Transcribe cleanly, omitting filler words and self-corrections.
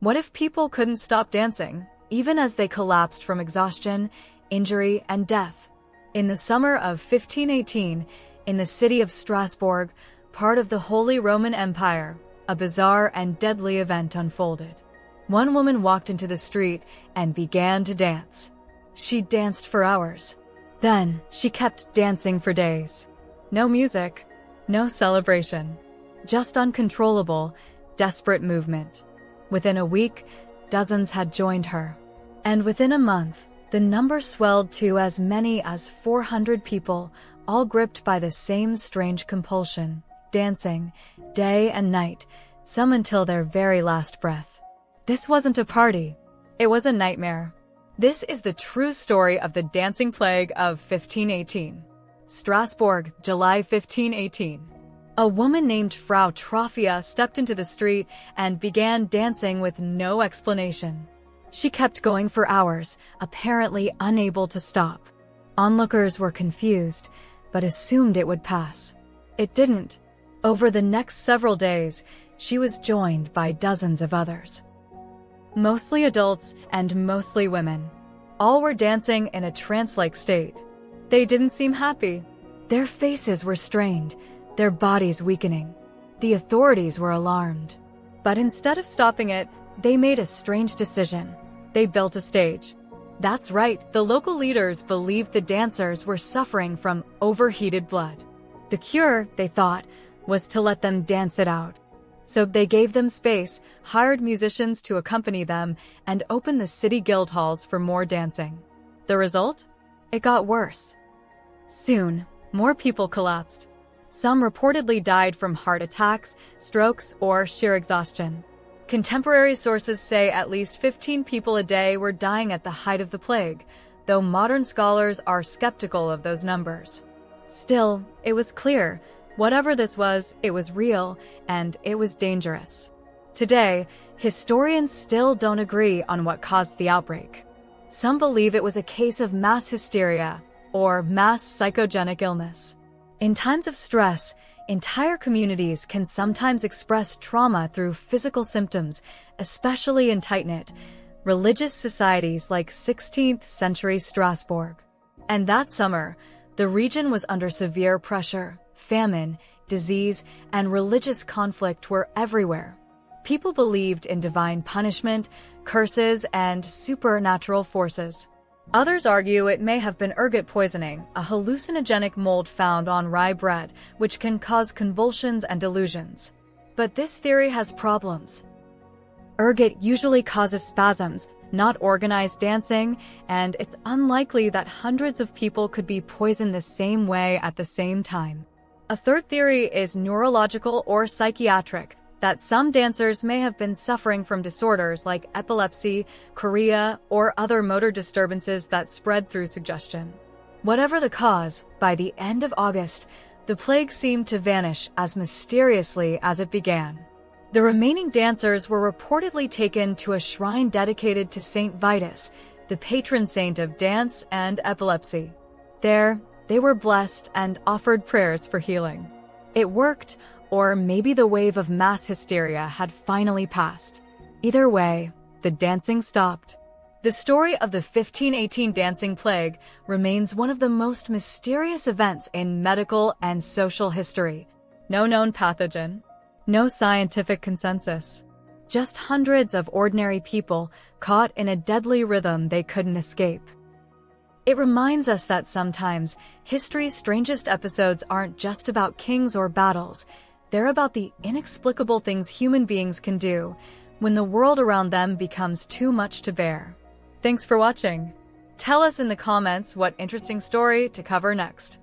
What if people couldn't stop dancing, even as they collapsed from exhaustion, injury, and death? In the summer of 1518, in the city of Strasbourg, part of the Holy Roman Empire, a bizarre and deadly event unfolded. One woman walked into the street and began to dance. She danced for hours. Then she kept dancing for days. No music, no celebration, just uncontrollable, desperate movement. Within a week, dozens had joined her. And within a month, the number swelled to as many as 400 people, all gripped by the same strange compulsion, dancing, day and night, some until their very last breath. This wasn't a party. It was a nightmare. This is the true story of the dancing plague of 1518. Strasbourg, July 1518. A woman named Frau Trophia stepped into the street and began dancing with no explanation. She kept going for hours, apparently unable to stop. Onlookers were confused, but assumed it would pass. It didn't. Over the next several days, she was joined by dozens of others. Mostly adults and mostly women. All were dancing in a trance-like state. They didn't seem happy. Their faces were strained, their bodies weakening. The authorities were alarmed. But instead of stopping it, they made a strange decision. They built a stage. That's right, the local leaders believed the dancers were suffering from overheated blood. The cure, they thought, was to let them dance it out. So they gave them space, hired musicians to accompany them, and opened the city guild halls for more dancing. The result? It got worse. Soon, more people collapsed. Some reportedly died from heart attacks, strokes, or sheer exhaustion. Contemporary sources say at least 15 people a day were dying at the height of the plague, though modern scholars are skeptical of those numbers. Still, it was clear, whatever this was, it was real, and it was dangerous. Today, historians still don't agree on what caused the outbreak. Some believe it was a case of mass hysteria, or mass psychogenic illness. In times of stress, entire communities can sometimes express trauma through physical symptoms, especially in tight-knit, religious societies like 16th century Strasbourg. And that summer, the region was under severe pressure. Famine, disease, and religious conflict were everywhere. People believed in divine punishment, curses, and supernatural forces. Others argue it may have been ergot poisoning, a hallucinogenic mold found on rye bread, which can cause convulsions and delusions. But this theory has problems. Ergot usually causes spasms, not organized dancing, and it's unlikely that hundreds of people could be poisoned the same way at the same time. A third theory is neurological or psychiatric, that some dancers may have been suffering from disorders like epilepsy, chorea, or other motor disturbances that spread through suggestion. Whatever the cause, by the end of August, the plague seemed to vanish as mysteriously as it began. The remaining dancers were reportedly taken to a shrine dedicated to Saint Vitus, the patron saint of dance and epilepsy. There, they were blessed and offered prayers for healing. It worked, or maybe the wave of mass hysteria had finally passed. Either way, the dancing stopped. The story of the 1518 dancing plague remains one of the most mysterious events in medical and social history. No known pathogen, no scientific consensus. Just hundreds of ordinary people caught in a deadly rhythm they couldn't escape. It reminds us that sometimes history's strangest episodes aren't just about kings or battles. They're about the inexplicable things human beings can do when the world around them becomes too much to bear. Thanks for watching. Tell us in the comments what interesting story to cover next.